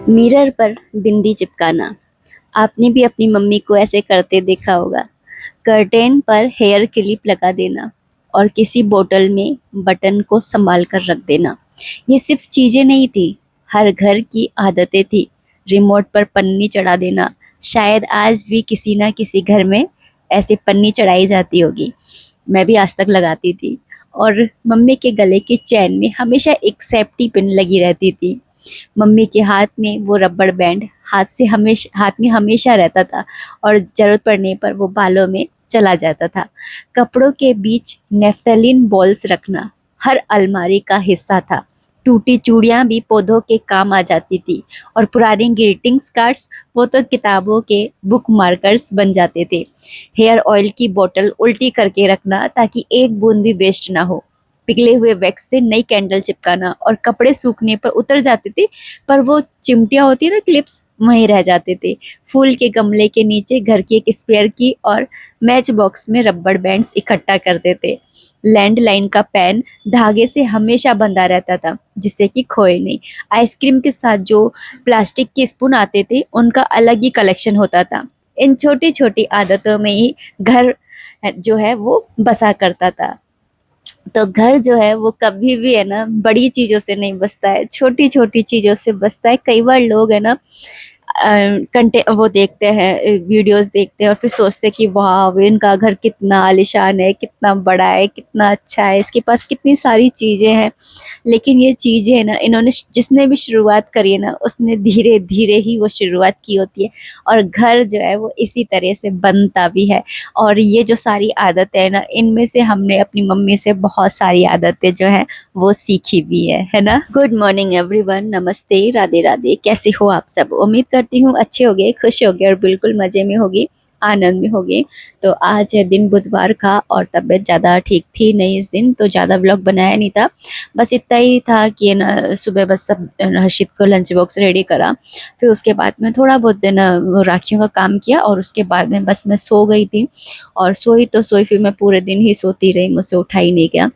Mirror पर बिंदी चिपकाना। आपने भी अपनी मम्मी को ऐसे करते देखा होगा। कर्टेन पर हेयर क्लिप लगा देना और किसी बोतल में बटन को संभाल कर रख देना। ये सिर्फ चीजें नहीं थी, हर घर की आदतें थी। रिमोट पर पन्नी चढ़ा देना, शायद आज भी किसी ना किसी घर में ऐसे पन्नी चढ़ाई जाती होगी। मैं भी आज तक लगाती थी। और मम्मी के गले की चैन में हमेशा एक सेफ्टी पिन लगी रहती थी। मम्मी के हाथ में वो रबड़ बैंड हाथ में हमेशा रहता था और जरूरत पड़ने पर वो बालों में चला जाता था। कपड़ों के बीच नेफ्थलीन बॉल्स रखना हर अलमारी का हिस्सा था। टूटी चूड़ियां भी पौधों के काम आ जाती थी और पुरानी ग्रीटिंग्स कार्ड्स वो तो किताबों के बुक मार्कर्स बन जाते थे। हेयर ऑयल की बोतल उल्टी करके रखना ताकि एक बूंद भी वेस्ट ना हो। पिघले हुए वैक्स से नई कैंडल चिपकाना और कपड़े सूखने पर उतर जाते थे, पर वो चिमटियां होती है ना, क्लिप्स, वहीं रह जाते थे। फूल के गमले के नीचे घर की एक स्पेयर की और मैच बॉक्स में रबड़ बैंड्स इकट्ठा करते थे। लैंडलाइन का पैन धागे से हमेशा बंधा रहता था जिससे कि खोए नहीं। आइसक्रीम के साथ जो प्लास्टिक के स्पून आते थे उनका अलग ही कलेक्शन होता था। इन छोटी छोटी आदतों में ही घर जो है वो बसा करता था। तो घर जो है वो कभी भी है ना बड़ी चीजों से नहीं बसता है, छोटी छोटी चीजों से बसता है। कई बार लोग है ना कंटे वो देखते हैं, वीडियोस देखते हैं और फिर सोचते हैं कि वाह, इनका घर कितना आलीशान है, कितना बड़ा है, कितना अच्छा है, इसके पास कितनी सारी चीजें हैं। लेकिन ये चीजें है ना, इन्होंने जिसने भी शुरुआत करी है ना, उसने धीरे धीरे ही वो शुरुआत की होती है। और घर जो है वो इसी तरह से बनता भी है। और ये जो सारी आदतें है ना, इनमें से हमने अपनी मम्मी से बहुत सारी आदतें जो है वो सीखी भी है ना। गुड मॉर्निंग एवरीवन, नमस्ते, राधे राधे। कैसे हो आप सब? उम्मीद करती हूँ अच्छे होगे, खुश होगे और बिल्कुल मजे में होगी, आनंद में होगी। तो आज है दिन बुधवार का और तबीयत ज़्यादा ठीक थी नहीं इस दिन, तो ज़्यादा व्लॉग बनाया नहीं था। बस इतना ही था कि ना सुबह बस सब हर्षित को लंच बॉक्स रेडी करा। फिर उसके बाद में थोड़ा बहुत दिन वो राखियों का काम किया और उसके बाद में बस मैं सो गई थी। और सोई तो सोई, फिर मैं पूरे दिन ही सोती रही, मुझसे उठा ही नहीं गया।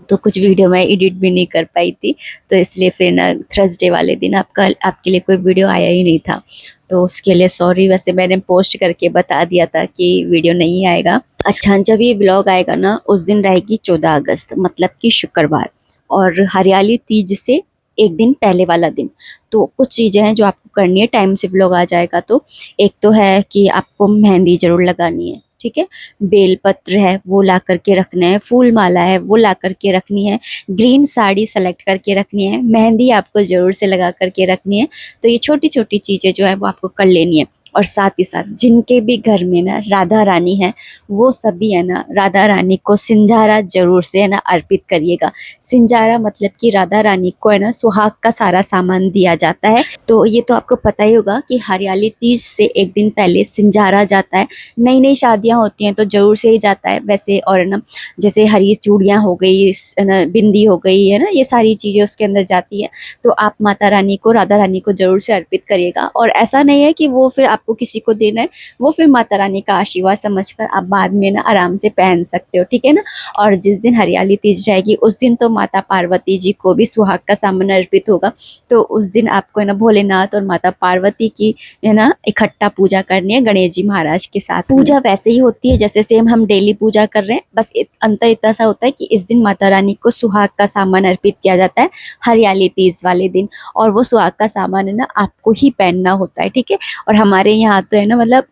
तो कुछ वीडियो मैं एडिट भी नहीं कर पाई थी, तो इसलिए फिर ना थर्सडे वाले दिन आपके लिए कोई वीडियो आया ही नहीं था। तो उसके लिए सॉरी। वैसे मैंने पोस्ट करके बता दिया था कि वीडियो नहीं आएगा। अच्छा, जब ये व्लॉग आएगा ना उस दिन रहेगी 14 अगस्त, मतलब कि शुक्रवार, और हरियाली तीज से एक दिन पहले वाला दिन। तो कुछ चीज़ें हैं जो आपको करनी है, टाइम से व्लॉग आ जाएगा तो। एक तो है कि आपको मेहंदी जरूर लगानी है, ठीक है। बेलपत्र है वो ला करके रखना है, फूल माला है वो ला करके रखनी है, ग्रीन साड़ी सेलेक्ट करके रखनी है, मेहंदी आपको जरूर से लगा करके रखनी है। तो ये छोटी छोटी चीज़ें जो है वो आपको कर लेनी है। और साथ ही साथ जिनके भी घर में ना राधा रानी है, वो सभी है ना राधा रानी को सिंजारा जरूर से है ना अर्पित करिएगा। सिंजारा मतलब कि राधा रानी को है ना सुहाग का सारा सामान दिया जाता है। तो ये तो आपको पता ही होगा कि हरियाली तीज से एक दिन पहले सिंजारा जाता है। नई नई शादियां होती हैं तो जरूर से ही जाता है वैसे। और ना जैसे हरी चूड़ियां हो गई, बिंदी हो गई, है ना, ये सारी चीजें उसके अंदर जाती है। तो आप माता रानी को, राधा रानी को जरूर से अर्पित करिएगा। और ऐसा नहीं है कि वो फिर आपको किसी को देना है, वो फिर माता रानी का आशीर्वाद समझकर आप बाद में ना आराम से पहन सकते हो, ठीक है ना। और जिस दिन हरियाली तीज जाएगी उस दिन तो माता पार्वती जी को भी सुहाग का सामान अर्पित होगा। तो उस दिन आपको है ना भोलेनाथ और माता पार्वती की है ना इकट्ठा पूजा करनी है गणेश जी महाराज के साथ। पूजा वैसे ही होती है जैसे सेम हम डेली पूजा कर रहे हैं, बस अंतर इतना सा होता है कि इस दिन माता रानी को सुहाग का सामान अर्पित किया जाता है हरियाली तीज वाले दिन। और वो सुहाग का सामान है ना आपको ही पहनना होता है, ठीक है। और हमारे यहाँ तो है ना, मतलब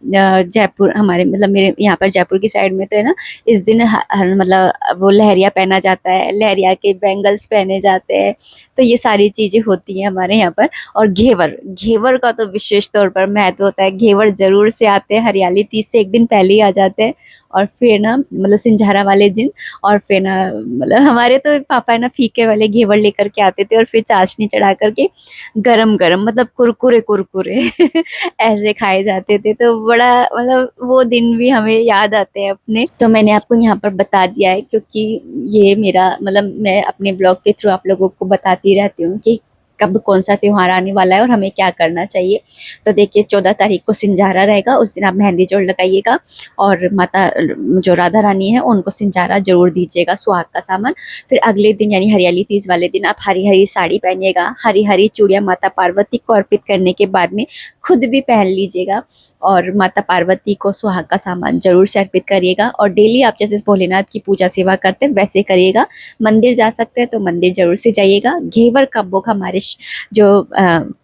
जयपुर, हमारे मतलब मेरे यहाँ पर जयपुर की साइड में तो है ना इस दिन मतलब वो लहरिया पहना जाता है, लहरिया के बैंगल्स पहने जाते हैं। तो ये सारी चीजें होती हैं हमारे यहाँ पर। और घेवर, घेवर का तो विशेष तौर पर महत्व होता है। घेवर जरूर से आते हैं, हरियाली तीज से एक दिन पहले ही आ जाते हैं। और फिर ना मतलब सिंझारा वाले दिन, और फिर ना मतलब हमारे तो पापा है ना फीके वाले घेवर लेकर के आते थे और फिर चाशनी चढ़ा करके गरम गरम, मतलब कुरकुरे कुरकुरे ऐसे खाए जाते थे। तो बड़ा मतलब वो दिन भी हमें याद आते हैं अपने। तो मैंने आपको यहाँ पर बता दिया है क्योंकि ये मेरा मतलब मैं अपने ब्लॉग के थ्रू आप लोगों को बताती रहती हूँ कि कब कौन सा त्योहार आने वाला है और हमें क्या करना चाहिए। तो देखिए 14 तारीख को सिंजारा रहेगा, उस दिन आप मेहंदी जोड़ लगाइएगा और माता जो राधा रानी है उनको सिंजारा जरूर दीजिएगा, सुहाग का सामान। फिर अगले दिन यानी हरियाली तीज वाले दिन आप हरी हरी साड़ी पहनिएगा, हरी हरी चूड़ियाँ माता पार्वती को अर्पित करने के बाद में खुद भी पहन लीजिएगा और माता पार्वती को सुहाग का सामान जरूर से अर्पित करिएगा। और डेली आप जैसे भोलेनाथ की पूजा सेवा करते हैं वैसे करिएगा। मंदिर जा सकते हैं तो मंदिर जरूर से जाइएगा। घेवर का भोग हमारे जो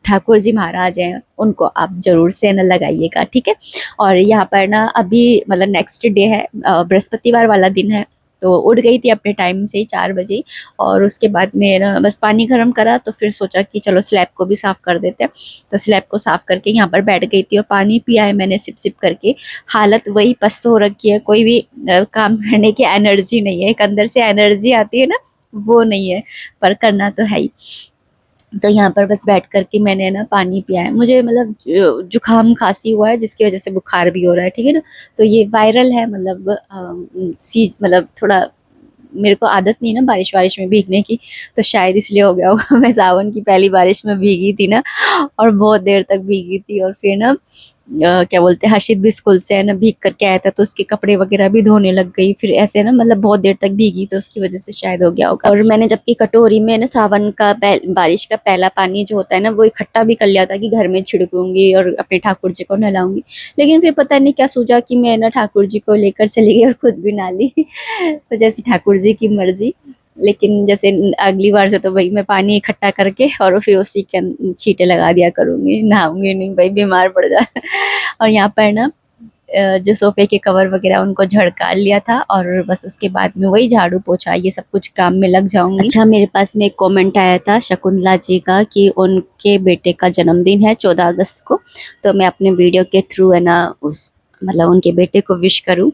ठाकुर जी महाराज हैं उनको आप जरूर से ना लगाइएगा, ठीक है। और यहाँ पर ना अभी मतलब नेक्स्ट डे है, बृहस्पतिवार वाला दिन है, तो उठ गई थी अपने टाइम से ही 4 बजे। और उसके बाद में ना बस पानी गर्म करा तो फिर सोचा कि चलो स्लैब को भी साफ़ कर देते हैं। तो स्लैब को साफ़ करके यहाँ पर बैठ गई थी और पानी पिया है मैंने सिप सिप करके। हालत वही पस्त हो रखी है, कोई भी काम करने की एनर्जी नहीं है। एक अंदर से एनर्जी आती है ना, वो नहीं है, पर करना तो है ही। तो यहाँ पर बस बैठ कर के मैंने ना पानी पिया है। मुझे मतलब जुकाम खांसी हुआ है जिसकी वजह से बुखार भी हो रहा है, ठीक है ना। तो ये वायरल है, मतलब मतलब थोड़ा मेरे को आदत नहीं है ना बारिश वारिश में भीगने की, तो शायद इसलिए हो गया होगा। मैं सावन की पहली बारिश में भीगी थी ना, और बहुत देर तक भीगी थी। और फिर ना क्या बोलते हैं, हर्षित भी स्कूल से है ना भीग करके आया था तो उसके कपड़े वगैरह भी धोने लग गई। फिर ऐसे ना मतलब बहुत देर तक भीगी तो उसकी वजह से शायद हो गया होगा। और मैंने जबकि कटोरी में ना सावन का बारिश का पहला पानी जो होता है ना वो इकट्ठा भी कर लिया था कि घर में छिड़कूंगी और अपने ठाकुर जी को नहलाऊंगी। लेकिन फिर पता नहीं क्या सूझा कि मैं ना ठाकुर जी को लेकर चली गई और खुद भी नहा ली। तो जैसे ठाकुर जी की मर्जी। लेकिन जैसे अगली बार से तो भाई मैं पानी इकट्ठा करके और फिर उसी के छींटे लगा दिया करूंगी, नहाऊंगी नहीं भाई, बीमार पड़ जा। और यहाँ पर ना जो सोफे के कवर वगैरह उनको झड़का लिया था और बस उसके बाद में वही झाड़ू पोछा ये सब कुछ काम में लग जाऊंगी। अच्छा, मेरे पास में एक कमेंट आया था शकुंतला जी का कि उनके बेटे का जन्मदिन है 14 अगस्त को, तो मैं अपने वीडियो के थ्रू है ना उस मतलब उनके बेटे को विश करूं।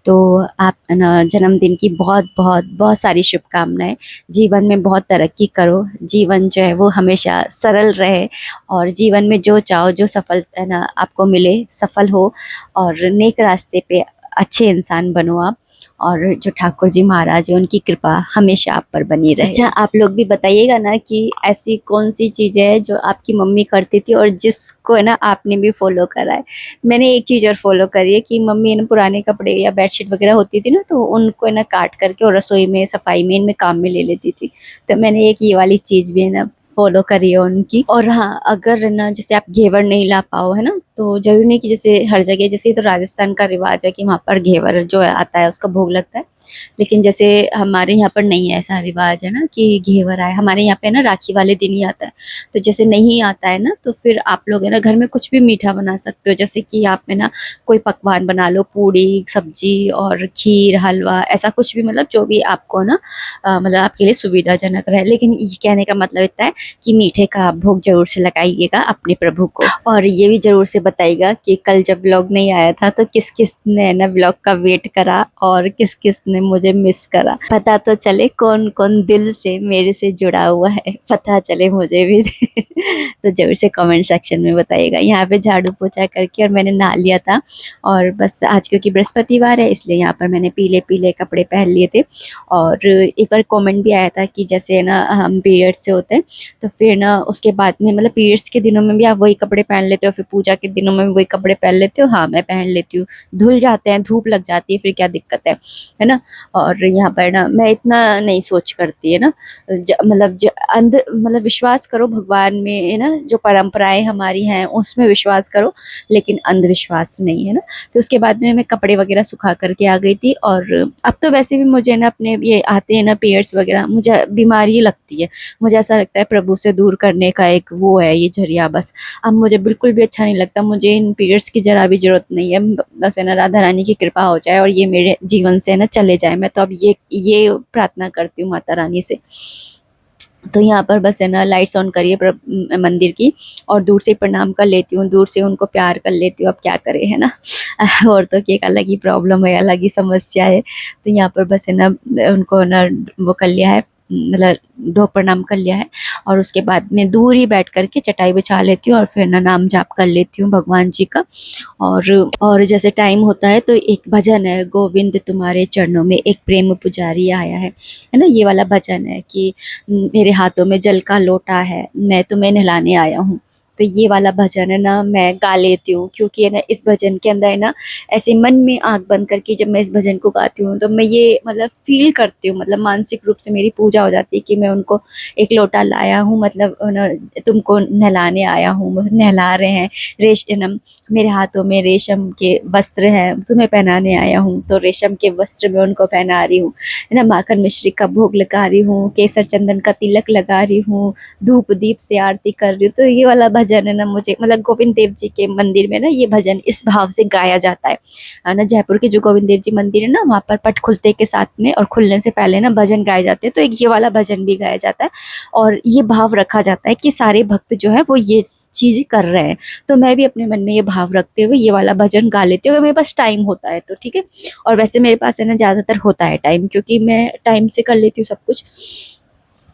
तो आप है ना जन्मदिन की बहुत बहुत बहुत सारी शुभकामनाएं। जीवन में बहुत तरक्की करो, जीवन जो है वो हमेशा सरल रहे और जीवन में जो चाहो जो सफल है ना आपको मिले, सफल हो और नेक रास्ते पे अच्छे इंसान बनो आप। और जो ठाकुर जी महाराज है उनकी कृपा हमेशा आप पर बनी रहे। अच्छा, आप लोग भी बताइएगा ना कि ऐसी कौन सी चीज़ है जो आपकी मम्मी करती थी और जिसको है ना आपने भी फॉलो करा है। मैंने एक चीज़ और फॉलो करी है कि मम्मी ना पुराने कपड़े या बेडशीट वगैरह होती थी ना तो उनको है ना काट करके और रसोई में सफाई में इनमें काम में ले लेती थी। तो मैंने एक ये वाली चीज़ भी है ना फॉलो करी है उनकी। और हाँ, अगर ना जैसे आप घेवर नहीं ला पाओ है ना तो जरूरी नहीं कि जैसे हर जगह, जैसे तो राजस्थान का रिवाज है कि वहाँ पर घेवर जो है आता है उसका भोग लगता है। लेकिन जैसे हमारे यहाँ पर नहीं है ऐसा रिवाज है ना कि घेवर आए। हमारे यहाँ पे ना राखी वाले दिन ही आता है। तो जैसे नहीं आता है ना तो फिर आप लोग है ना घर में कुछ भी मीठा बना सकते हो। जैसे कि आप है ना कोई पकवान बना लो, पूड़ी सब्जी और खीर हलवा, ऐसा कुछ भी, मतलब जो भी आपको ना मतलब आपके लिए सुविधाजनक रहे। लेकिन ये कहने का मतलब इतना है कि मीठे का आप भोग जरूर से लगाइएगा अपने प्रभु को। और ये भी जरूर से बताइएगा कि कल जब व्लॉग नहीं आया था तो किस किस ने ना व्लॉग का वेट करा और किस किस ने मुझे मिस करा। पता तो चले कौन कौन दिल से मेरे से जुड़ा हुआ है, पता चले मुझे भी। तो जरूर से कमेंट सेक्शन में बताइएगा। यहाँ पे झाड़ू पोछा करके और मैंने नहा लिया था और बस आज क्योंकि बृहस्पतिवार है इसलिए यहाँ पर मैंने पीले पीले कपड़े पहन लिए थे। और एक बार कमेंट भी आया था कि जैसे ना हम पीरियड से होते हैं तो फिर ना उसके बाद में मतलब पीरियड्स के दिनों में भी आप वही कपड़े पहन लेते हो, फिर पूजा के दिनों में भी वही कपड़े पहन लेते हो। हाँ, मैं पहन लेती हूँ। धुल जाते हैं, धूप लग जाती है, फिर क्या दिक्कत है ना। और यहाँ पर ना मैं इतना नहीं सोच करती है ना, मतलब विश्वास करो भगवान में है ना, जो परंपराएं हमारी हैं उसमें विश्वास करो, लेकिन अंधविश्वास नहीं है ना। फिर उसके बाद में मैं कपड़े वगैरह सुखा करके आ गई थी। और अब तो वैसे भी मुझे ना अपने ये आते हैं ना पीरियड्स वगैरह, मुझे बीमारी लगती है। मुझे ऐसा लगता है प्रभु से दूर करने का एक वो है ये जरिया बस। अब मुझे बिल्कुल भी अच्छा नहीं लगता, मुझे इन पीरियड्स की जरा भी जरूरत नहीं है। बस है ना राधा रानी की कृपा हो जाए और ये मेरे जीवन से ना चले जाए। मैं तो अब ये प्रार्थना करती हूँ माता रानी से। तो यहाँ पर बस है ना लाइट्स ऑन करिए मंदिर की और दूर से प्रणाम कर लेती हूँ, दूर से उनको प्यार कर लेती हूँ। अब क्या करें है ना। औरतों की एक अलग ही प्रॉब्लम है, अलग ही समस्या है। तो यहाँ पर बस है ना उनको ना वो कर लिया है, मतलब ढोक प्रणाम कर लिया है, और उसके बाद मैं दूर ही बैठ करके चटाई बिछा लेती हूँ और फिर ना नाम जाप कर लेती हूँ भगवान जी का। और जैसे टाइम होता है तो एक भजन है, गोविंद तुम्हारे चरणों में एक प्रेम पुजारी आया है ना, ये वाला भजन है कि मेरे हाथों में जल का लोटा है, मैं तुम्हें नहलाने आया हूँ। तो ये वाला भजन है ना मैं गा लेती हूँ, क्योंकि है ना इस भजन के अंदर है ना ऐसे मन में आंख बंद करके जब मैं इस भजन को गाती हूँ तो मैं ये मतलब फील करती हूँ, मतलब मानसिक रूप से मेरी पूजा हो जाती है कि मैं उनको एक लोटा लाया हूँ, मतलब तुमको नहलाने आया हूँ, मुझे नहला रहे हैं। मेरे हाथों में रेशम के वस्त्र हैं, तुम्हें पहनाने आया हूँ, तो रेशम के वस्त्र में उनको पहना रही हूँ, है ना। माखन मिश्री का भोग लगा रही हूँ, केसर चंदन का तिलक लगा रही हूँ, धूप दीप से आरती कर रही हूँ। तो ये वाला भजन है ना मुझे, मतलब गोविंद देव जी के मंदिर में ना ये भजन इस भाव से गाया जाता है ना। जयपुर के जो गोविंद देव जी मंदिर है ना, वहाँ पर पट खुलते के साथ में और खुलने से पहले ना भजन गाए जाते हैं, तो एक ये वाला भजन भी गाया जाता है और ये भाव रखा जाता है कि सारे भक्त जो है वो ये चीज कर रहे हैं। तो मैं भी अपने मन में ये भाव रखते हुए ये वाला भजन गा लेती हूँ, अगर मेरे पास टाइम होता है तो, ठीक है। और वैसे मेरे पास है ना ज्यादातर होता है टाइम, क्योंकि मैं टाइम से कर लेती हूँ सब कुछ।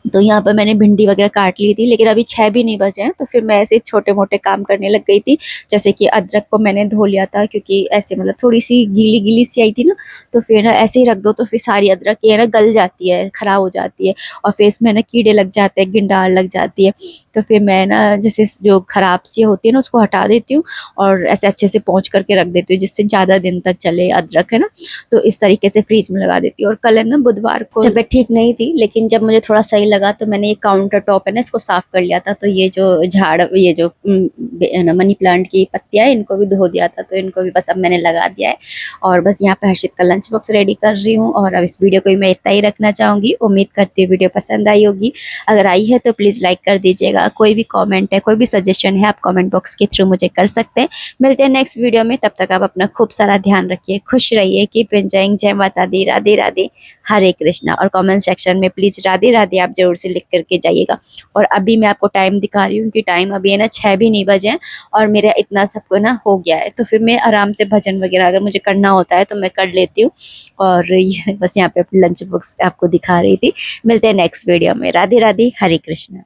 तो यहाँ पर मैंने भिंडी वगैरह काट ली थी, लेकिन अभी 6 भी नहीं बजे हैं, तो फिर मैं ऐसे छोटे मोटे काम करने लग गई थी। जैसे कि अदरक को मैंने धो लिया था, क्योंकि ऐसे मतलब थोड़ी सी गीली गीली सी आई थी ना, तो फिर ना ऐसे ही रख दो तो फिर सारी अदरक ये ना गल जाती है, खराब हो जाती है, और फिर इसमें ना कीड़े लग जाते हैं, गिंडार लग जाती है। तो फिर मैं ना जैसे जो खराब सी होती है ना उसको हटा देती हूँ और ऐसे अच्छे से पोंछ करके रख देती हूँ, जिससे ज़्यादा दिन तक चले अदरक, है ना। तो इस तरीके से फ्रीज में लगा देती हूँ। और कल है ना बुधवार को तबीयत ठीक नहीं थी, लेकिन जब मुझे थोड़ा सही लगा तो मैंने ये काउंटर टॉप है ना इसको साफ कर लिया था। तो ये जो झाड़, ये जो है ना मनी प्लांट की पत्तियां है, इनको भी धो दिया था, तो इनको भी बस अब मैंने लगा दिया है। और बस यहाँ पे हर्षित का लंच बॉक्स रेडी कर रही हूँ। और अब इस वीडियो को भी मैं इतना ही रखना चाहूंगी। उम्मीद करती हूँ वीडियो पसंद आई होगी। अगर आई है तो प्लीज लाइक कर दीजिएगा। कोई भी कॉमेंट है, कोई भी सजेशन है, आप कॉमेंट बॉक्स के थ्रू मुझे कर सकते हैं। मिलते हैं नेक्स्ट वीडियो में, तब तक आप अपना खूब सारा ध्यान रखिए, खुश रहिए, कीप एंजॉयिंग। जय माता दी, राधे राधे, हरे कृष्णा। और कमेंट सेक्शन में प्लीज राधे राधे आप जरूर से लिख करके जाइएगा। और अभी मैं आपको टाइम दिखा रही हूँ कि टाइम अभी है ना 6 भी नहीं बजे हैं और मेरा इतना सबको ना हो गया है। तो फिर मैं आराम से भजन वगैरह अगर मुझे करना होता है तो मैं कर लेती हूँ। और ये बस यहाँ पे अपनी लंच बॉक्स आपको दिखा रही थी। मिलते हैं नेक्स्ट वीडियो में। राधे राधे, हरे कृष्णा।